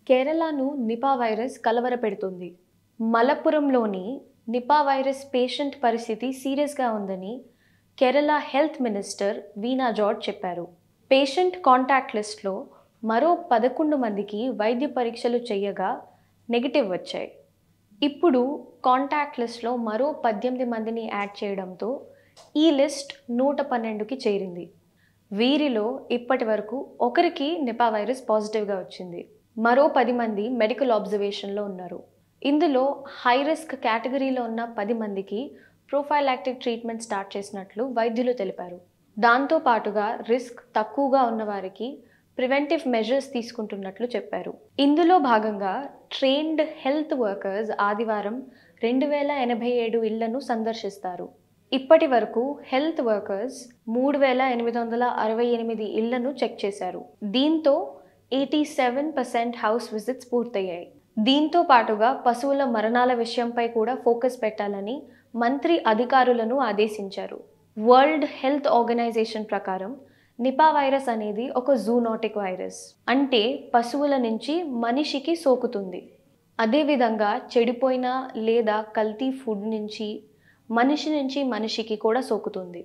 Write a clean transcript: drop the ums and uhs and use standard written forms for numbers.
కేరళను Nipah virus కలవరపెడుతుంది. మలప్పురంలోని Nipah virus patient పరిస్థితి సీరియస్‌గా ఉందని Kerala health minister Veena George చెప్పారు. పేషెంట్ కాంటాక్ట్ లిస్ట్‌లో మరో 11 మందికి వైద్య పరీక్షలు చేయగా నెగెటివ్ వచ్చాయి. ఇప్పుడు కాంటాక్ట్ లిస్ట్‌లో మరో 18 మందిని యాడ్ చేయడంతో ఈ లిస్ట్ 112కి చేరింది. వీరిలో ఇప్పటివరకు ఒకరికి నిపా వైరస్ పాజిటివ్‌గా వచ్చింది. మరో 10 మంది మెడికల్ అబ్జర్వేషన్‌లో ఉన్నారు. ఇందులో హై రిస్క్ కేటగిరీలో ఉన్న 10 మందికి ప్రొఫైలాక్టిక్ ట్రీట్మెంట్ స్టార్ట్ చేసినట్లు వైద్యులు తెలిపారు. దాంతో పాటుగా రిస్క్ తక్కువగా ఉన్న వారికి ప్రివెంటివ్ మెజర్స్ తీసుకుంటున్నట్లు చెప్పారు. ఇందులో భాగంగా ట్రైన్డ్ హెల్త్ వర్కర్స్ ఆదివారం 2087 ఇళ్లను సందర్శిస్తారు. ఇప్పటి వరకు హెల్త్ వర్కర్స్ 3868 ఇళ్లను చెక్ చేశారు. దీంతో 87% హౌస్ విజిట్స్ పూర్తయ్యాయి. దీంతో పాటుగా పశువుల మరణాల విషయంపై కూడా ఫోకస్ పెట్టాలని మంత్రి అధికారులను ఆదేశించారు. వరల్డ్ హెల్త్ ఆర్గనైజేషన్ ప్రకారం నిపా వైరస్ అనేది ఒక జూనోటిక్ వైరస్. అంటే పశువుల నుంచి మనిషికి సోకుతుంది. అదేవిధంగా చెడిపోయిన లేదా కల్తీ ఫుడ్ నుంచి మనిషి నుంచి మనిషికి కూడా సోకుతుంది.